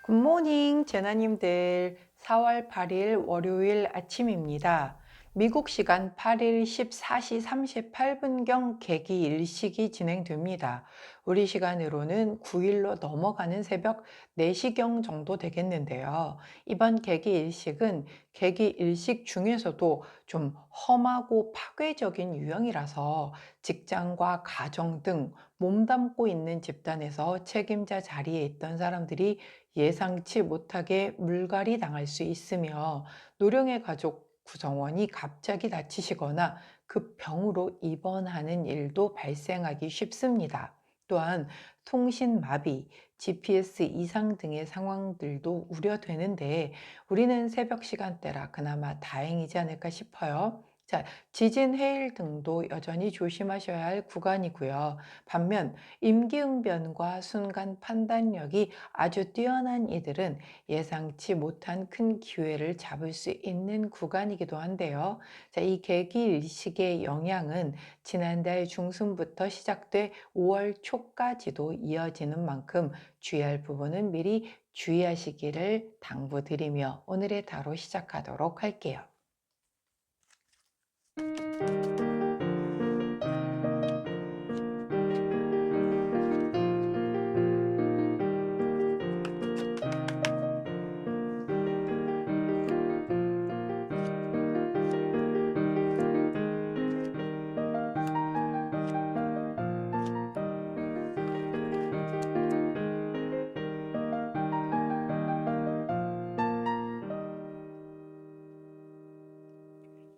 굿모닝, 제나님들. 4월 8일 월요일 아침입니다. 미국 시간 8일 14시 38분경 개기 일식이 진행됩니다. 우리 시간으로는 9일로 넘어가는 새벽 4시경 정도 되겠는데요. 이번 개기 일식은 개기 일식 중에서도 좀 험하고 파괴적인 유형이라서 직장과 가정 등 몸담고 있는 집단에서 책임자 자리에 있던 사람들이 예상치 못하게 물갈이 당할 수 있으며, 노령의 가족 구성원이 갑자기 다치시거나 급병으로 입원하는 일도 발생하기 쉽습니다. 또한 통신 마비, GPS 이상 등의 상황들도 우려되는데, 우리는 새벽 시간대라 그나마 다행이지 않을까 싶어요. 자, 지진, 해일 등도 여전히 조심하셔야 할 구간이고요. 반면 임기응변과 순간 판단력이 아주 뛰어난 이들은 예상치 못한 큰 기회를 잡을 수 있는 구간이기도 한데요. 자, 이 계기일식의 영향은 지난달 중순부터 시작돼 5월 초까지도 이어지는 만큼 주의할 부분은 미리 주의하시기를 당부드리며 오늘의 타로 시작하도록 할게요.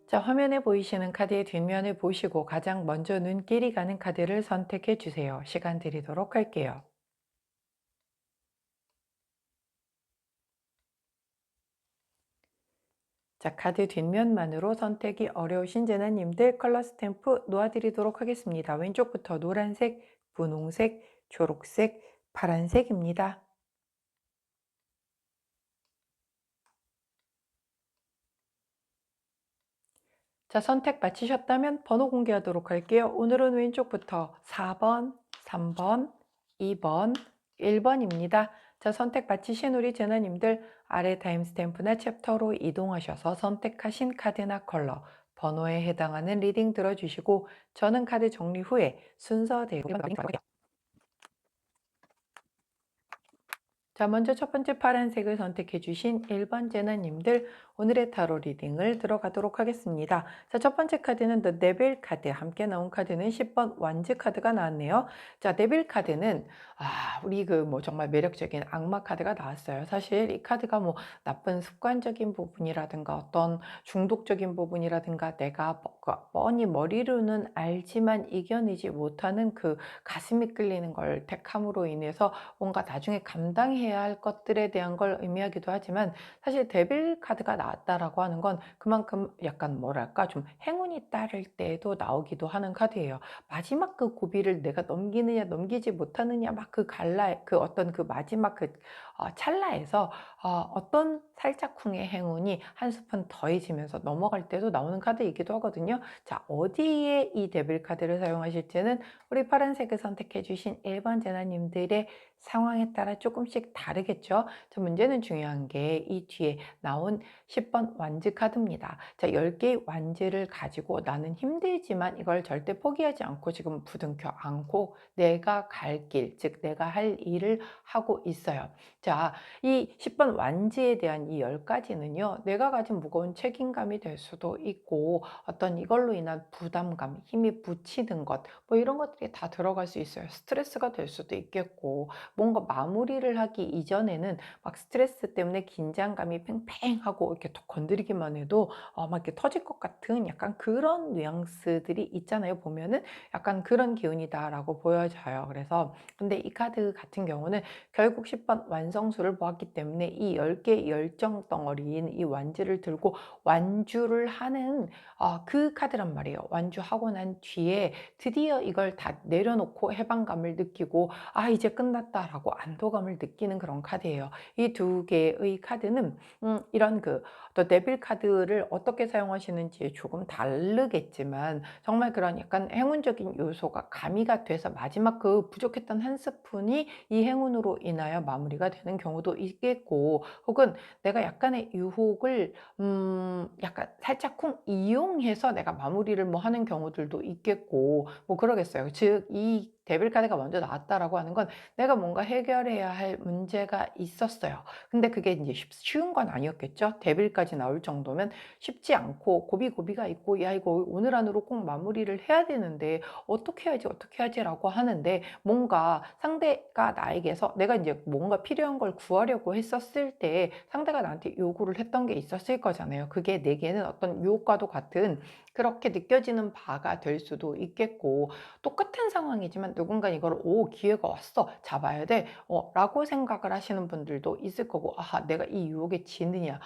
자, 화면에 보이시는 카드의 뒷면을 보시고 가장 먼저 눈길이 가는 카드를 선택해 주세요. 시간 드리도록 할게요. 자, 카드 뒷면만으로 선택이 어려우신 제나님들 컬러 스탬프 놓아드리도록 하겠습니다. 왼쪽부터 노란색, 분홍색, 초록색, 파란색입니다. 자, 선택 마치셨다면 번호 공개하도록 할게요. 오늘은 왼쪽부터 4번, 3번, 2번, 1번입니다. 자, 선택 마치신 우리 제나님들 아래 타임스탬프나 챕터로 이동하셔서 선택하신 카드나 컬러, 번호에 해당하는 리딩 들어주시고 저는 카드 정리 후에 순서대로 가볼게요. 자, 먼저 첫 번째 파란색을 선택해 주신 1번 제나님들 오늘의 타로 리딩을 들어가도록 하겠습니다. 자, 첫 번째 카드는 The 데빌 카드, 함께 나온 카드는 10번 완즈 카드가 나왔네요. 자, 데빌 카드는 우리 정말 매력적인 악마 카드가 나왔어요. 사실 이 카드가 나쁜 습관적인 부분이라든가 어떤 중독적인 부분이라든가 내가 뻔히 머리로는 알지만 이겨내지 못하는 그 가슴이 끌리는 걸 택함으로 인해서 뭔가 나중에 감당해야 할 것들에 대한 걸 의미하기도 하지만, 사실 데빌 카드가 나왔다라고 하는 건 그만큼 약간 뭐랄까 좀 행운이 따를 때도 나오기도 하는 카드예요. 마지막 그 고비를 내가 넘기느냐 넘기지 못하느냐 막 그 갈라 그 어떤 그 마지막 찰나에서 어떤 살짝쿵의 행운이 한 스푼 더해지면서 넘어갈 때도 나오는 카드이기도 하거든요. 자, 어디에 이 데빌 카드를 사용하실지는 우리 파란색을 선택해 주신 1번 제나님들의 상황에 따라 조금씩 다르겠죠. 자, 문제는 중요한 게 이 뒤에 나온 10번 완즈 카드입니다. 자, 10개의 완즈를 가지고 나는 힘들지만 이걸 절대 포기하지 않고 지금 부둥켜 안고 내가 갈 길, 즉 내가 할 일을 하고 있어요. 자, 이 10번 완즈에 대한 이 10가지는요, 내가 가진 무거운 책임감이 될 수도 있고 어떤 이걸로 인한 부담감, 힘이 붙이는 것, 이런 것들이 다 들어갈 수 있어요. 스트레스가 될 수도 있겠고, 뭔가 마무리를 하기 이전에는 막 스트레스 때문에 긴장감이 팽팽하고 이렇게 톡 건드리기만 해도 막 이렇게 터질 것 같은 약간 그런 뉘앙스들이 있잖아요. 보면은 약간 그런 기운이다라고 보여져요. 그래서 근데 이 카드 같은 경우는 결국 10번 완성수를 보았기 때문에 이 10개 열정 덩어리인 이 완주를 들고 완주를 하는 그 카드란 말이에요. 완주하고 난 뒤에 드디어 이걸 다 내려놓고 해방감을 느끼고 이제 끝났다라고 안도감을 느끼는 그런 카드예요. 이 두 개의 카드는 이런 또 데빌 카드를 어떻게 사용하시는지에 조금 다르겠지만 정말 그런 약간 행운적인 요소가 가미가 돼서 마지막 그 부족했던 한 스푼이 이 행운으로 인하여 마무리가 되는 경우도 있겠고, 혹은 내가 약간의 유혹을 약간 살짝쿵 이용해서 내가 마무리를 뭐 하는 경우들도 있겠고 뭐 그러겠어요. 즉 이 데빌 카드가 먼저 나왔다라고 하는 건 내가 뭔가 해결해야 할 문제가 있었어요. 근데 그게 이제 쉬운 건 아니었겠죠. 데빌까지 나올 정도면 쉽지 않고 고비고비가 있고, 야 이거 오늘 안으로 꼭 마무리를 해야 되는데 어떻게 해야지 어떻게 하지라고 하는데, 뭔가 상대가 나에게서 내가 이제 뭔가 필요한 걸 구하려고 했었을 때 상대가 나한테 요구를 했던 게 있었을 거잖아요. 그게 내게는 어떤 유혹과도 같은 그렇게 느껴지는 바가 될 수도 있겠고, 똑같은 상황이지만 누군가 이걸 오 기회가 왔어 잡아야 돼 라고 생각을 하시는 분들도 있을 거고, 아 내가 이 유혹에 지느냐,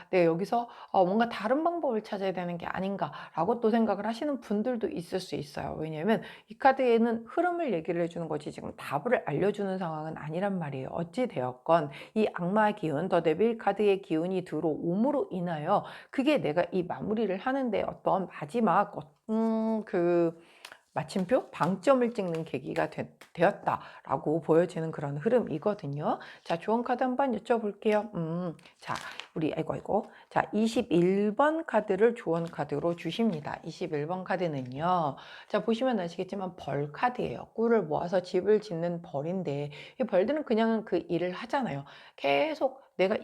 내가 여기서 뭔가 다른 방법을 찾아야 되는 게 아닌가 라고 또 생각을 하시는 분들도 있을 수 있어요. 왜냐하면 이 카드에는 흐름을 얘기를 해주는 거지 지금 답을 알려주는 상황은 아니란 말이에요. 어찌 되었건 이 악마 기운, 더 데빌 카드의 기운이 들어옴으로 인하여 그게 내가 이 마무리를 하는데 어떤 마지막 그 마침표? 방점을 찍는 계기가 되었다라고 보여지는 그런 흐름이거든요. 자, 좋은 카드 한번 여쭤볼게요. 자, 우리 아이고. 자, 21번 카드를 좋은 카드로 주십니다. 21번 카드는요. 자, 보시면 아시겠지만 벌 카드예요. 꿀을 모아서 집을 짓는 벌인데, 이 벌들은 그냥 그 일을 하잖아요. 계속 내가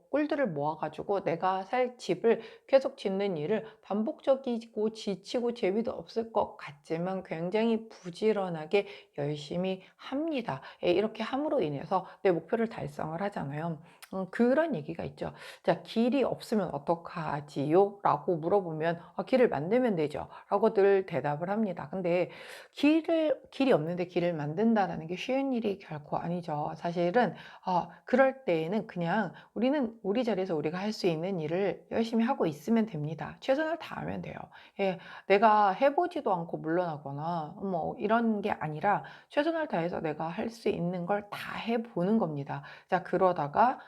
꿀들을 모아가지고 내가 살 집을 계속 짓는 일을 반복적이고 지치고 재미도 없을 것 같지만 굉장히 부지런하게 열심히 합니다. 예, 이렇게 함으로 인해서 내 목표를 달성을 하잖아요. 그런 얘기가 있죠. 자, 길이 없으면 어떡하지요? 라고 물어보면 길을 만들면 되죠. 라고 늘 대답을 합니다. 근데 길이 없는데 길을 만든다라는 게 쉬운 일이 결코 아니죠. 사실은 그럴 때에는 그냥 우리는 우리 자리에서 우리가 할 수 있는 일을 열심히 하고 있으면 됩니다. 최선을 다하면 돼요. 예, 내가 해보지도 않고 물러나거나 뭐 이런 게 아니라 최선을 다해서 내가 할 수 있는 걸 다 해보는 겁니다. 자, 그러다가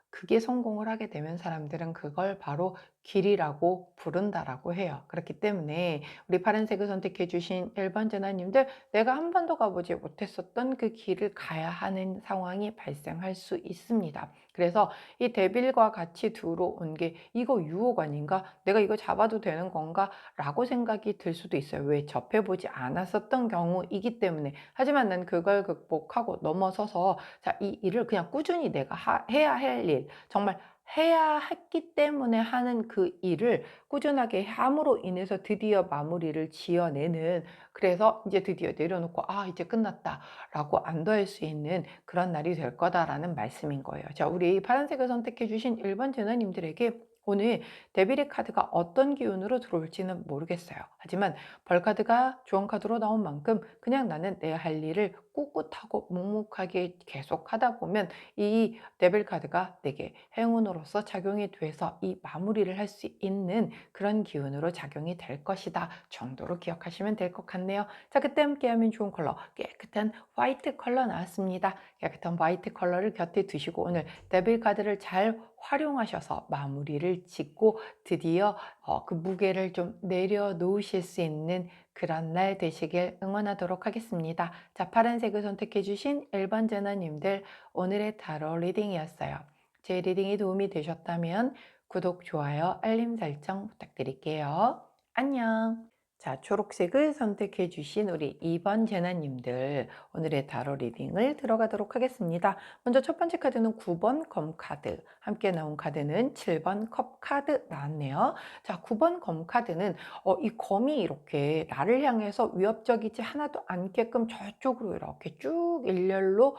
그게 성공을 하게 되면 사람들은 그걸 바로 길이라고 부른다라고 해요. 그렇기 때문에 우리 파란색을 선택해 주신 1번 재나님들, 내가 한 번도 가보지 못했었던 그 길을 가야 하는 상황이 발생할 수 있습니다. 그래서 이 데빌과 같이 들어온 게 이거 유혹 아닌가? 내가 이거 잡아도 되는 건가? 라고 생각이 들 수도 있어요. 왜? 접해보지 않았었던 경우이기 때문에. 하지만 난 그걸 극복하고 넘어서서 자, 이 일을 그냥 꾸준히 내가 해야 할 일, 정말 해야 했기 때문에 하는 그 일을 꾸준하게 함으로 인해서 드디어 마무리를 지어내는, 그래서 이제 드디어 내려놓고 이제 끝났다 라고 안도할 수 있는 그런 날이 될 거다라는 말씀인 거예요. 자, 우리 파란색을 선택해 주신 1번 재너님들에게 오늘 데빌의 카드가 어떤 기운으로 들어올지는 모르겠어요. 하지만 벌카드가 좋은 카드로 나온 만큼 그냥 나는 내 할 일을 꿋꿋하고 묵묵하게 계속 하다 보면 이 데빌 카드가 내게 행운으로서 작용이 돼서 이 마무리를 할 수 있는 그런 기운으로 작용이 될 것이다 정도로 기억하시면 될 것 같네요. 자, 그때 함께하면 좋은 컬러, 깨끗한 화이트 컬러 나왔습니다. 깨끗한 화이트 컬러를 곁에 두시고 오늘 데빌 카드를 잘 활용하셔서 마무리를 짓고 드디어 그 무게를 좀 내려놓으실 수 있는 그런 날 되시길 응원하도록 하겠습니다. 자, 파란색을 선택해 주신 1번 재너님들, 오늘의 타로 리딩이었어요. 제 리딩이 도움이 되셨다면 구독, 좋아요, 알림 설정 부탁드릴게요. 안녕. 자, 초록색을 선택해 주신 우리 2번 재나님들, 오늘의 타로 리딩을 들어가도록 하겠습니다. 먼저 첫 번째 카드는 9번 검 카드, 함께 나온 카드는 7번 컵 카드 나왔네요. 자, 9번 검 카드는 이 검이 이렇게 나를 향해서 위협적이지 하나도 않게끔 저쪽으로 이렇게 쭉 일렬로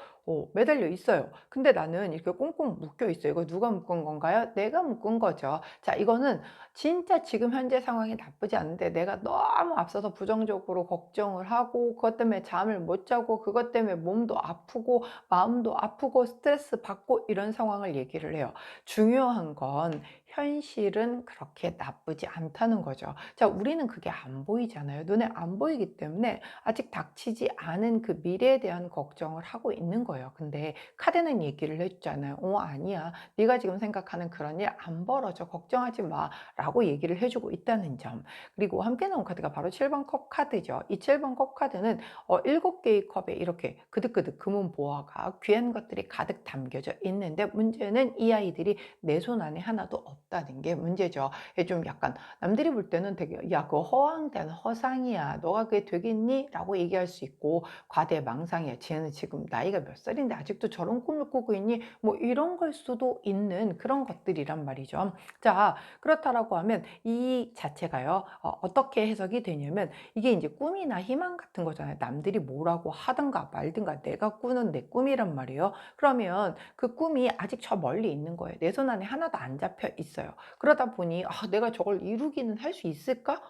매달려 있어요. 근데 나는 이렇게 꽁꽁 묶여 있어요. 이거 누가 묶은 건가요? 내가 묶은 거죠. 자, 이거는 진짜 지금 현재 상황이 나쁘지 않은데 내가 너무 앞서서 부정적으로 걱정을 하고 그것 때문에 잠을 못 자고 그것 때문에 몸도 아프고 마음도 아프고 스트레스 받고 이런 상황을 얘기를 해요. 중요한 건 현실은 그렇게 나쁘지 않다는 거죠. 자, 우리는 그게 안 보이잖아요. 눈에 안 보이기 때문에 아직 닥치지 않은 그 미래에 대한 걱정을 하고 있는 거예요. 근데 카드는 얘기를 해주잖아요. 아니야. 네가 지금 생각하는 그런 일 안 벌어져. 걱정하지 마. 라고 얘기를 해주고 있다는 점. 그리고 함께 나온 카드가 바로 7번 컵 카드죠. 이 7번 컵 카드는 7개의 컵에 이렇게 그득그득 금은 보화가 귀한 것들이 가득 담겨져 있는데, 문제는 이 아이들이 내 손 안에 하나도 없다는 게 문제죠. 좀 약간 남들이 볼 때는 되게 야, 그거 허황된 허상이야. 너가 그게 되겠니? 라고 얘기할 수 있고, 과대망상이야. 쟤는 지금 나이가 몇 살인데 아직도 저런 꿈을 꾸고 있니? 뭐 이런 걸 수도 있는 그런 것들이란 말이죠. 자, 그렇다라고 하면 이 자체가요, 어떻게 해석이 되냐면 이게 이제 꿈이나 희망 같은 거잖아요. 남들이 뭐라고 하든가 말든가 내가 꾸는 내 꿈이란 말이에요. 그러면 그 꿈이 아직 저 멀리 있는 거예요. 내 손 안에 하나도 안 잡혀 있어요. 그러다 보니 내가 저걸 이루기는 할 수 있을까?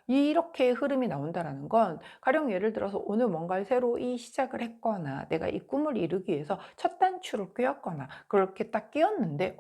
이렇게 흐름이 나온다라는 건, 가령 예를 들어서 오늘 뭔가를 새로 시작을 했거나 내가 이 꿈을 이루기 위해서 첫 단추를 꿰었거나 그렇게 딱 끼었는데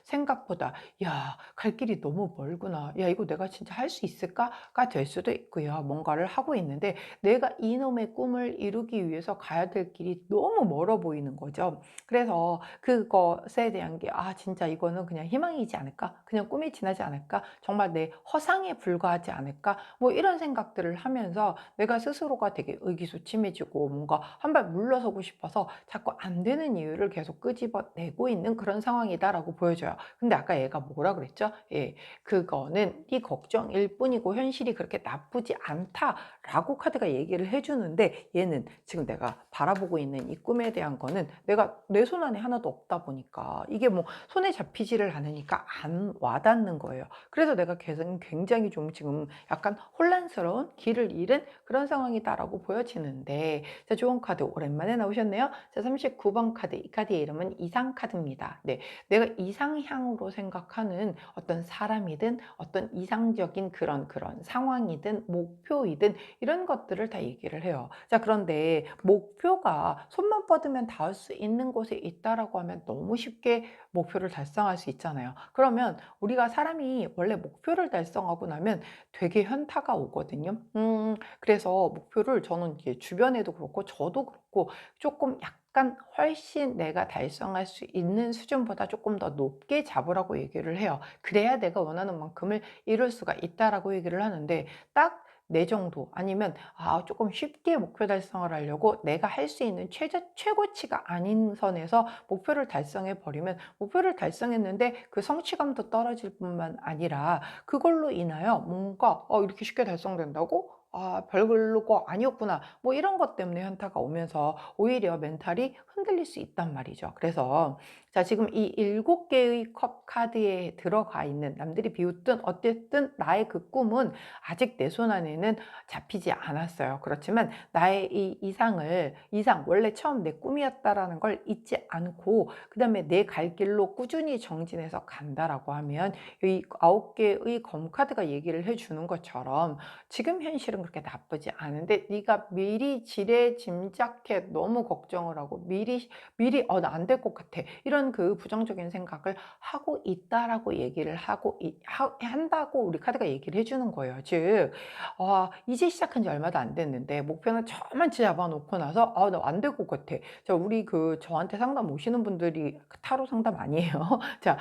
생각보다 야, 갈 길이 너무 멀구나. 야, 이거 내가 진짜 할 수 있을까?가 될 수도 있고요. 뭔가를 하고 있는데 내가 이놈의 꿈을 이루기 위해서 가야 될 길이 너무 멀어 보이는 거죠. 그래서 그것에 대한 게 진짜 이거는 그냥 희망이지 않을까? 그냥 꿈이 지나지 않을까? 정말 내 허상에 불과하지 않을까? 뭐 이런 생각들을 하면서 내가 스스로가 되게 의기소침해지고 뭔가 한 발 물러서고 싶어서 자꾸 안 되는 이유를 계속 끄집어내고 있는 그런 상황이다라고 보여져요. 근데 아까 얘가 뭐라 그랬죠? 예, 그거는 네 걱정일 뿐이고 현실이 그렇게 나쁘지 않다라고 카드가 얘기를 해주는데, 얘는 지금 내가 바라보고 있는 이 꿈에 대한 거는 내가 내 손 안에 하나도 없다 보니까 이게 뭐 손에 잡히지를 않으니까 안 와닿는 거예요. 그래서 내가 계속 굉장히 좀 지금 약간 혼란스러운 길을 잃은 그런 상황이다라고 보여지는데, 자, 좋은 카드 오랜만에 나오셨네요. 자, 39번 카드, 이 카드의 이름은 이상 카드입니다. 네, 내가 이상향으로 생각하는 어떤 사람이든 어떤 이상적인 그런 상황이든 목표이든 이런 것들을 다 얘기를 해요. 자, 그런데 목표가 손만 뻗으면 닿을 수 있는 곳에 있다라고 하면 너무 쉽게 목표를 달성할 수 있잖아요. 그러면 우리가 사람이 원래 목표를 달성하고 나면 되게 현타가 오거든요. 그래서 목표를 저는 이제 주변에도 그렇고 저도 그렇고 조금 약간 훨씬 내가 달성할 수 있는 수준보다 조금 더 높게 잡으라고 얘기를 해요. 그래야 내가 원하는 만큼을 이룰 수가 있다라고 얘기를 하는데, 딱 내 정도 아니면 조금 쉽게 목표 달성을 하려고 내가 할 수 있는 최고치가 아닌 선에서 목표를 달성해 버리면, 목표를 달성했는데 그 성취감도 떨어질 뿐만 아니라 그걸로 인하여 뭔가 이렇게 쉽게 달성된다고? 별거 아니었구나. 뭐 이런 것 때문에 현타가 오면서 오히려 멘탈이 흔들릴 수 있단 말이죠. 그래서 자, 지금 이 7개의 컵 카드에 들어가 있는, 남들이 비웃든 어쨌든 나의 그 꿈은 아직 내 손 안에는 잡히지 않았어요. 그렇지만 나의 이 이상 원래 처음 내 꿈이었다라는 걸 잊지 않고 그다음에 내 갈 길로 꾸준히 정진해서 간다라고 하면, 이 9개의 검 카드가 얘기를 해주는 것처럼 지금 현실은 그렇게 나쁘지 않은데 네가 미리 지레 짐작해 너무 걱정을 하고 미리 나 안 될 것 같아 이런 그 부정적인 생각을 하고 있다라고 얘기를 한다고 우리 카드가 얘기를 해주는 거예요. 즉 이제 시작한 지 얼마도 안 됐는데 목표는 저만 잡아놓고 나서 나 안 될 것 같아. 자, 우리 저한테 상담 오시는 분들이 타로 상담 아니에요. 자,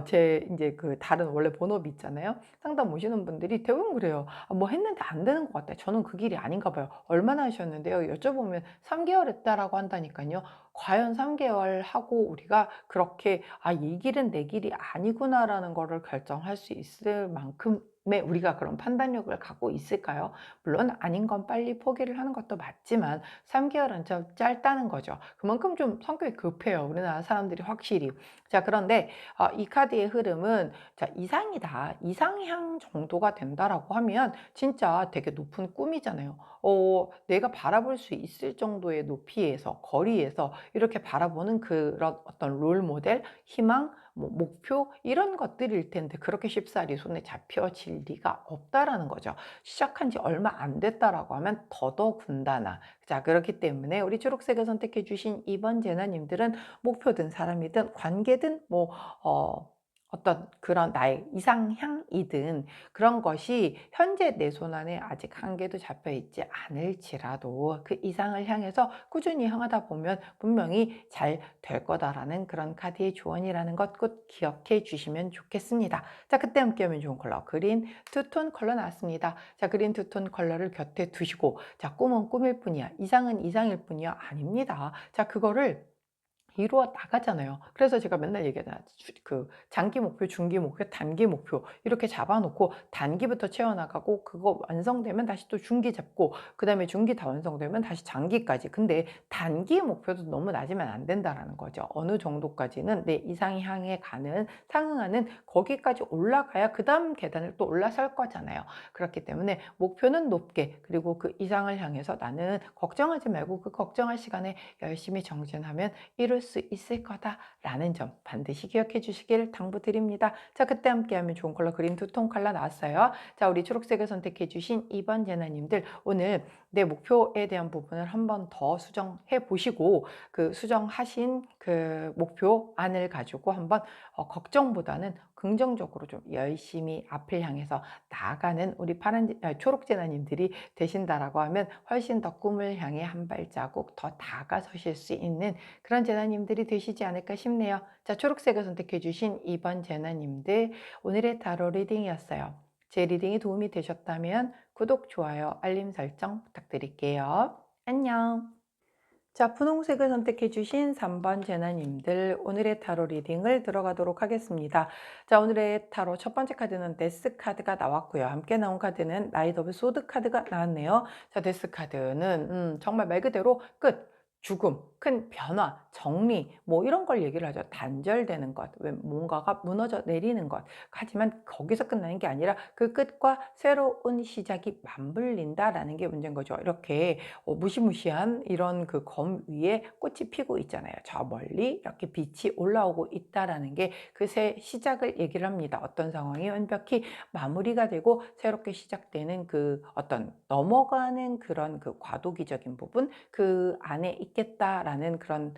제 이제 다른 원래 본업이 있잖아요. 상담 오시는 분들이 대부분 그래요. 뭐 했는데 안 되는 것 같아. 저는 그 길이 아닌가 봐요. 얼마나 하셨는데요? 여쭤보면 3개월 했다라고 한다니까요. 과연 3개월 하고 우리가 그렇게 이 길은 내 길이 아니구나라는 거를 결정할 수 있을 만큼의 우리가 그런 판단력을 갖고 있을까요? 물론 아닌 건 빨리 포기를 하는 것도 맞지만 3개월은 좀 짧다는 거죠. 그만큼 좀 성격이 급해요. 우리나라 사람들이 확실히. 자, 그런데 이 카드의 흐름은 자, 이상이다. 이상향 정도가 된다라고 하면 진짜 되게 높은 꿈이잖아요. 내가 바라볼 수 있을 정도의 높이에서, 거리에서 이렇게 바라보는 그런 어떤 롤 모델, 희망, 뭐 목표 이런 것들일 텐데 그렇게 쉽사리 손에 잡혀질 리가 없다라는 거죠. 시작한 지 얼마 안 됐다라고 하면 더더군다나. 자, 그렇기 때문에 우리 초록색을 선택해 주신 2번 제나님들은 목표든 사람이든 관계든 어떤 그런 나의 이상향이든 그런 것이 현재 내 손안에 아직 한 개도 잡혀 있지 않을지라도 그 이상을 향해서 꾸준히 향하다 보면 분명히 잘 될 거다라는 그런 카드의 조언이라는 것 꼭 기억해 주시면 좋겠습니다. 자, 그때 함께하면 좋은 컬러 그린 투톤 컬러 나왔습니다. 자, 그린 투톤 컬러를 곁에 두시고, 자, 꿈은 꿈일 뿐이야, 이상은 이상일 뿐이야, 아닙니다. 자, 그거를 이루어 나가잖아요. 그래서 제가 맨날 얘기하잖아요. 그 장기 목표, 중기 목표, 단기 목표 이렇게 잡아놓고 단기부터 채워나가고, 그거 완성되면 다시 또 중기 잡고, 그 다음에 중기 다 완성되면 다시 장기까지. 근데 단기 목표도 너무 낮으면 안 된다라는 거죠. 어느 정도까지는 내 이상이 향해 가는, 상응하는 거기까지 올라가야 그 다음 계단을 또 올라설 거잖아요. 그렇기 때문에 목표는 높게, 그리고 그 이상을 향해서 나는 걱정하지 말고 그 걱정할 시간에 열심히 정진하면 이룰 수 있을 거다라는 점 반드시 기억해 주시길 당부드립니다. 자, 그때 함께하면 좋은 컬러 그린 두톤 컬러 나왔어요. 자, 우리 초록색을 선택해 주신 2번 제나님들, 오늘 내 목표에 대한 부분을 한 번 더 수정해 보시고, 그 수정하신 그 목표 안을 가지고 한번 걱정보다는 긍정적으로 좀 열심히 앞을 향해서 나아가는 우리 초록 제나님들이 되신다라고 하면 훨씬 더 꿈을 향해 한 발자국 더 다가서실 수 있는 그런 제나님들이 되시지 않을까 싶네요. 자, 초록색을 선택해 주신 2번 제나님들, 오늘의 타로 리딩이었어요. 제 리딩이 도움이 되셨다면 구독, 좋아요, 알림 설정 부탁드릴게요. 안녕. 자, 분홍색을 선택해 주신 3번 제나님들, 오늘의 타로 리딩을 들어가도록 하겠습니다. 자, 오늘의 타로 첫 번째 카드는 데스 카드가 나왔고요. 함께 나온 카드는 나이트 오브 소드 카드가 나왔네요. 자, 데스 카드는 정말 말 그대로 끝, 죽음, 큰 변화, 정리, 뭐 이런 걸 얘기를 하죠. 단절되는 것, 왜 뭔가가 무너져 내리는 것. 하지만 거기서 끝나는 게 아니라 그 끝과 새로운 시작이 맞물린다라는 게 문제인 거죠. 이렇게 무시무시한 이런 그 검 위에 꽃이 피고 있잖아요. 저 멀리 이렇게 빛이 올라오고 있다라는 게 그 새 시작을 얘기를 합니다. 어떤 상황이 완벽히 마무리가 되고 새롭게 시작되는 그 어떤 넘어가는 그런 그 과도기적인 부분, 그 안에 있겠다라는 그런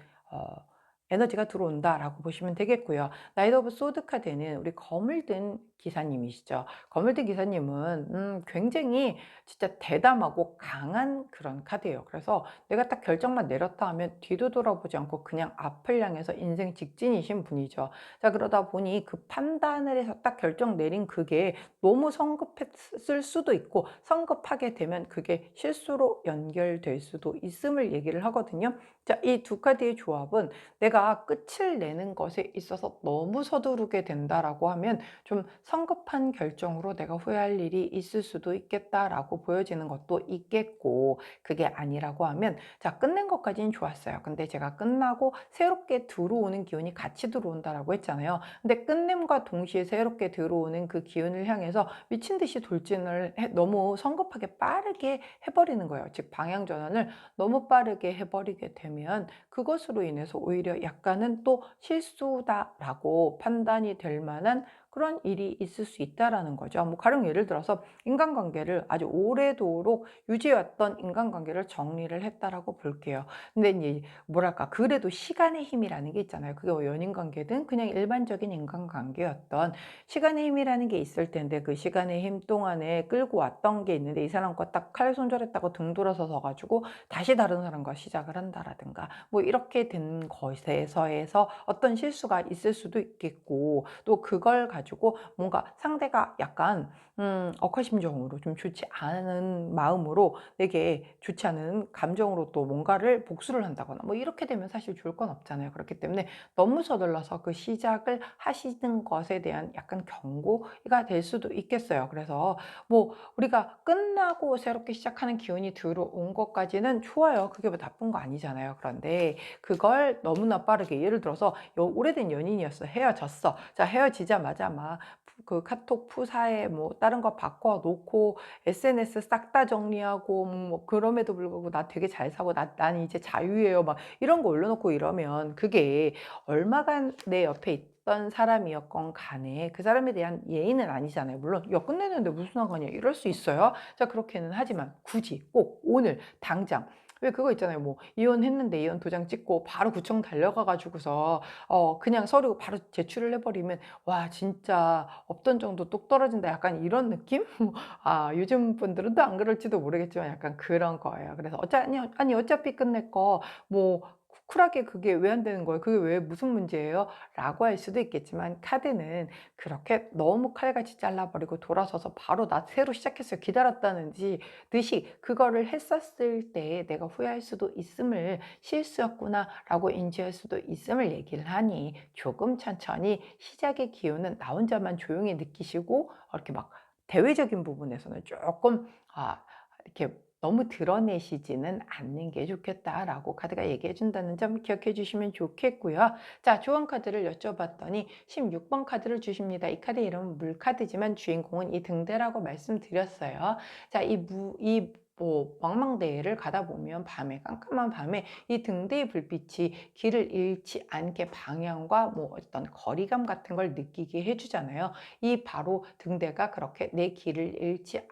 에너지가 들어온다라고 보시면 되겠고요. 나이트 오브 소드 카드는 우리 검을 든 기사님이시죠. 검을 든 기사님은 굉장히 진짜 대담하고 강한 그런 카드예요. 그래서 내가 딱 결정만 내렸다 하면 뒤도 돌아보지 않고 그냥 앞을 향해서 인생 직진이신 분이죠. 자, 그러다 보니 그 판단을 해서 딱 결정 내린 그게 너무 성급했을 수도 있고, 성급하게 되면 그게 실수로 연결될 수도 있음을 얘기를 하거든요. 자, 이 두 카드의 조합은 내가 끝을 내는 것에 있어서 너무 서두르게 된다라고 하면 좀 성급한 결정으로 내가 후회할 일이 있을 수도 있겠다라고 보여지는 것도 있겠고, 그게 아니라고 하면, 자, 끝낸 것까지는 좋았어요. 근데 제가 끝나고 새롭게 들어오는 기운이 같이 들어온다라고 했잖아요. 근데 끝냄과 동시에 새롭게 들어오는 그 기운을 향해서 미친 듯이 돌진을 너무 성급하게 빠르게 해버리는 거예요. 즉 방향 전환을 너무 빠르게 해버리게 되면 그것으로 인해서 오히려 약간은 또 실수다라고 판단이 될 만한 그런 일이 있을 수 있다라는 거죠. 뭐 가령 예를 들어서 인간관계를 아주 오래도록 유지해왔던 인간관계를 정리를 했다라고 볼게요. 근데 이제 뭐랄까, 그래도 시간의 힘이라는 게 있잖아요. 그게 뭐 연인관계든 그냥 일반적인 인간관계였던 시간의 힘이라는 게 있을 텐데, 그 시간의 힘 동안에 끌고 왔던 게 있는데 이 사람과 딱 칼 손절했다고 등 돌아서 서가지고 다시 다른 사람과 시작을 한다라든가, 뭐 이렇게 된 것에서 어떤 실수가 있을 수도 있겠고, 또 그걸 가지고 뭔가 상대가 약간 억하심정으로 좀 좋지 않은 마음으로, 내게 좋지 않은 감정으로 또 뭔가를 복수를 한다거나 뭐 이렇게 되면 사실 좋을 건 없잖아요. 그렇기 때문에 너무 서둘러서 그 시작을 하시는 것에 대한 약간 경고가 될 수도 있겠어요. 그래서 뭐 우리가 끝나고 새롭게 시작하는 기운이 들어온 것까지는 좋아요. 그게 뭐 나쁜 거 아니잖아요. 그런데 그걸 너무나 빠르게, 예를 들어서 오래된 연인이었어. 헤어졌어. 자, 헤어지자마자 막 그 카톡 푸사에 뭐 다른 거 바꿔 놓고 SNS 싹 다 정리하고 뭐 그럼에도 불구하고 나 되게 잘 사고 난 이제 자유예요. 막 이런 거 올려놓고 이러면 그게 얼마간 내 옆에 있던 사람이었건 간에 그 사람에 대한 예의는 아니잖아요. 물론 야, 끝내는데 무슨 상관이야 이럴 수 있어요. 자, 그렇게는 하지만 굳이 꼭 오늘 당장 왜 그거 있잖아요. 뭐 이혼했는데 이혼 도장 찍고 바로 구청 달려가 가지고서 그냥 서류 바로 제출을 해 버리면 '와 진짜 없던 정도 뚝 떨어진다.' 약간 이런 느낌? 요즘 분들은 또 안 그럴지도 모르겠지만 약간 그런 거예요. 그래서 아니 어차피 끝낼 거 뭐 쿨하게 그게 왜 안 되는 거예요? 그게 왜 무슨 문제예요? 라고 할 수도 있겠지만 카드는 그렇게 너무 칼같이 잘라 버리고 돌아서서 바로 나 새로 시작했어요. 기다렸다는 듯이 그거를 했었을 때 내가 후회할 수도 있음을 '실수였구나.'라고 인지할 수도 있음을 얘기를 하니 조금 천천히 시작의 기운은 나 혼자만 조용히 느끼시고 이렇게 막 대외적인 부분에서는 조금 이렇게 너무 드러내시지는 않는 게 좋겠다라고 카드가 얘기해 준다는 점 기억해 주시면 좋겠고요. 자, 조언 카드를 여쭤봤더니 16번 카드를 주십니다. 이 카드 이름은 물카드지만 주인공은 이 등대라고 말씀드렸어요. 자, 뭐 망망대해를 가다 보면 밤에 깜깜한 밤에 이 등대의 불빛이 길을 잃지 않게 방향과 뭐 어떤 거리감 같은 걸 느끼게 해주잖아요. 이 바로 등대가 그렇게 내 길을 잃지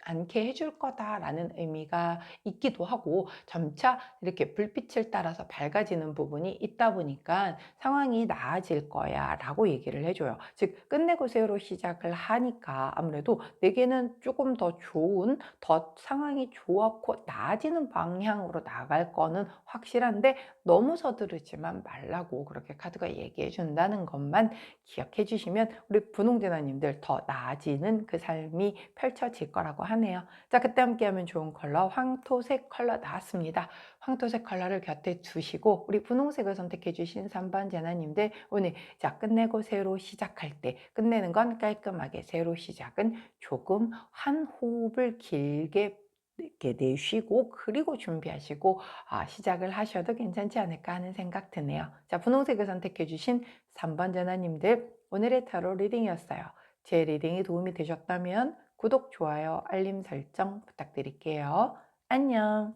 않게 해줄 거다라는 의미가 있기도 하고 점차 이렇게 불빛을 따라서 밝아지는 부분이 있다 보니까 상황이 나아질 거야 라고 얘기를 해줘요. 즉 끝내고 새로 시작을 하니까 아무래도 내게는 조금 더 좋은 더 상황이 좋았고 나아지는 방향으로 나갈 거는 확실한데 너무 서두르지만 말라고 그렇게 카드가 얘기해 준다는 것만 기억해 주시면 우리 분홍대나님들 더 나아지는 그 삶이 펼쳐질 거라고 하네요. 자, 그때 함께하면 좋은 컬러 황토색 컬러 나왔습니다. 황토색 컬러를 곁에 두시고 우리 분홍색을 선택해 주신 3번 제나님들 오늘 자 끝내고 새로 시작할 때 끝내는 건 깔끔하게 새로 시작은 조금 한 호흡을 길게 이렇게 내쉬고 그리고 준비하시고 시작을 하셔도 괜찮지 않을까 하는 생각 드네요. 자, 분홍색을 선택해 주신 3번 전화님들 오늘의 타로 리딩이었어요. 제 리딩이 도움이 되셨다면 구독, 좋아요, 알림 설정 부탁드릴게요. 안녕.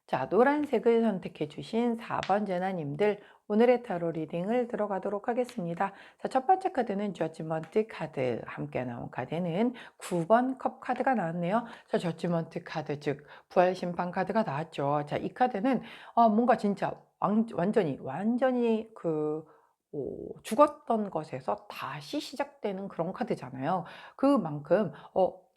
자, 노란색을 선택해 주신 4번 제나님들 오늘의 타로 리딩을 들어가도록 하겠습니다. 자, 첫 번째 카드는 저지먼트 카드, 함께 나온 카드는 9번 컵 카드가 나왔네요. 자, 저지먼트 카드, 즉 부활심판 카드가 나왔죠. 자, 이 카드는 뭔가 진짜 완전히 죽었던 것에서 다시 시작되는 그런 카드잖아요. 그만큼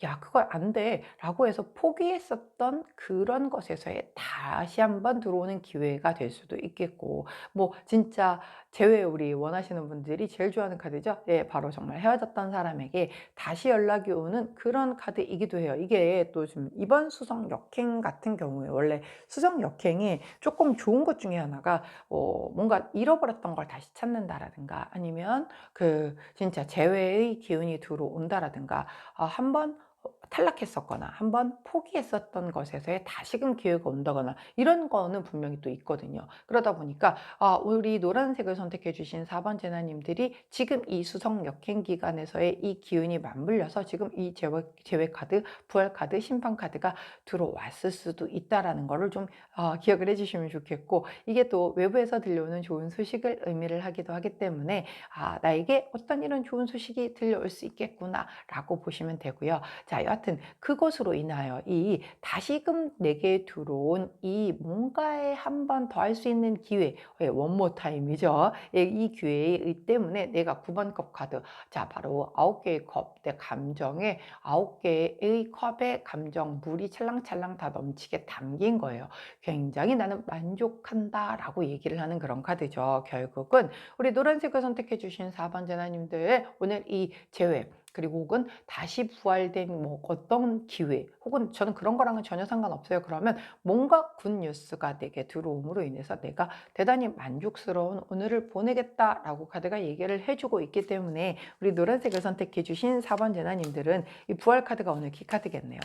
야, 그거 안 돼. 라고 해서 포기했었던 그런 것에서의 다시 한번 들어오는 기회가 될 수도 있겠고, 뭐, 진짜 제외 우리 원하시는 분들이 제일 좋아하는 카드죠. 예, 바로 정말 헤어졌던 사람에게 다시 연락이 오는 그런 카드이기도 해요. 이게 또 좀 이번 수성 역행 같은 경우에 원래 수성 역행이 조금 좋은 것 중에 하나가 뭔가 잃어버렸던 걸 다시 찾는다라든가 아니면 진짜 재회의 기운이 들어온다라든가 한번 탈락했었거나 한번 포기했었던 것에서의 다시금 기회가 온다거나 이런 거는 분명히 또 있거든요. 그러다 보니까 우리 노란색을 선택해 주신 4번 제나님들이 지금 이 수성 역행 기간에서의 이 기운이 맞물려서 지금 이 제외 카드, 부활 카드, 심판 카드가 들어왔을 수도 있다라는 거를 좀 기억을 해주시면 좋겠고 이게 또 외부에서 들려오는 좋은 소식을 의미를 하기도 하기 때문에 나에게 어떤 이런 좋은 소식이 들려올 수 있겠구나라고 보시면 되고요. 자, 여하튼 그것으로 인하여 이 다시금 내게 들어온 이 뭔가에 한 번 더 할 수 있는 기회, 원모 타임이죠. 이 기회 때문에 내가 9번 컵 카드, 자 바로 9개의 컵, 내 감정에 9개의 컵에 감정, 물이 찰랑찰랑 다 넘치게 담긴 거예요. 굉장히 나는 만족한다라고 얘기를 하는 그런 카드죠. 결국은 우리 노란색을 선택해 주신 4번 제나님들 오늘 이 재회 그리고 혹은 다시 부활된 뭐 어떤 기회 혹은 저는 그런 거랑은 전혀 상관없어요. 그러면 뭔가 굿뉴스가 내게 들어옴으로 인해서 내가 대단히 만족스러운 오늘을 보내겠다라고 카드가 얘기를 해주고 있기 때문에 우리 노란색을 선택해 주신 4번 제나님들은 이 부활 카드가 오늘 키카드겠네요.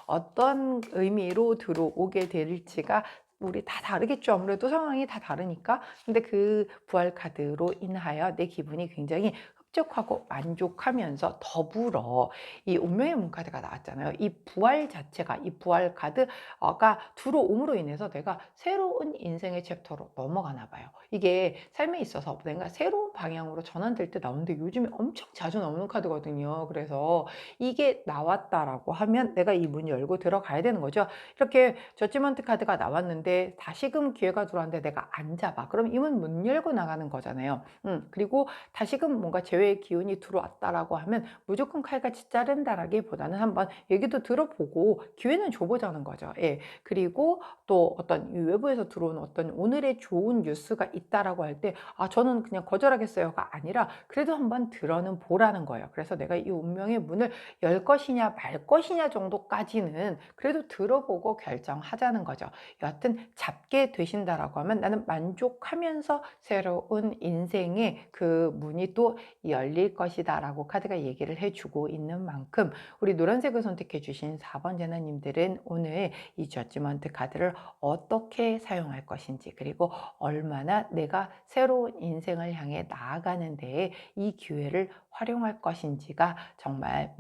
어떤 의미로 들어오게 될지가 우리 다 다르겠죠. 아무래도 상황이 다 다르니까. 근데 그 부활 카드로 인하여 내 기분이 굉장히 흡족하고 만족하면서 더불어 이 운명의 문 카드가 나왔잖아요. 이 부활 자체가, 이 부활 카드가 들어옴으로 인해서 내가 새로운 인생의 챕터로 넘어가나 봐요. 이게 삶에 있어서 내가 새로운 방향으로 전환될 때 나오는데 요즘에 엄청 자주 나오는 카드거든요. 그래서 이게 나왔다라고 하면 내가 이 문 열고 들어가야 되는 거죠. 이렇게 저지먼트 카드가 나왔는데 다시금 기회가 들어왔는데 내가 안 잡아. 그럼 이 문 열고 나가는 거잖아요. 그리고 다시금 뭔가 재회의 기운이 들어왔다라고 하면 무조건 칼같이 자른다라기보다는 한번 얘기도 들어보고 기회는 줘보자는 거죠. 예. 그리고 또 어떤 외부에서 들어오는 어떤 오늘의 좋은 뉴스가 있다라고 할 때, 아, 저는 그냥 거절하겠어요가 아니라 그래도 한번 들어는 보라는 거예요. 그래서 내가 이 운명의 문을 열 것이냐 말 것이냐 정도까지는 그래도 들어보고 결정하자는 거죠. 여하튼 잡게 되신다라고 하면 나는 만족하면서 새로운 인생의 그 문이 또 열릴 것이다 라고 카드가 얘기를 해주고 있는 만큼 우리 노란색을 선택해 주신 4번 제나님들은 오늘 이 저지먼트 카드를 어떻게 사용할 것인지, 그리고 얼마나 내가 새로운 인생을 향해 나아가는 데에 이 기회를 활용할 것인지가 정말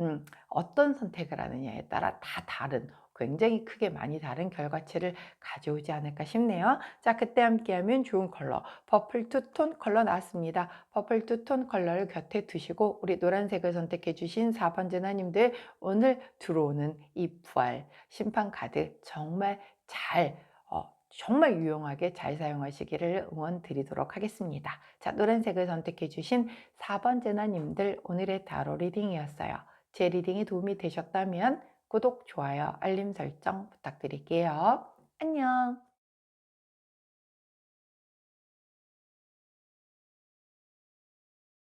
어떤 선택을 하느냐에 따라 다 다른, 굉장히 크게 많이 다른 결과치를 가져오지 않을까 싶네요. 자, 그때 함께하면 좋은 컬러 퍼플 투톤 컬러 나왔습니다. 퍼플 투톤 컬러를 곁에 두시고 우리 노란색을 선택해 주신 4번 제나님들, 오늘 들어오는 이 부활 심판 카드 정말 정말 유용하게 잘 사용하시기를 응원 드리도록 하겠습니다. 자, 노란색을 선택해 주신 4번 제나님들, 오늘의 타로 리딩이었어요. 제 리딩이 도움이 되셨다면 구독, 좋아요, 알림 설정 부탁드릴게요. 안녕.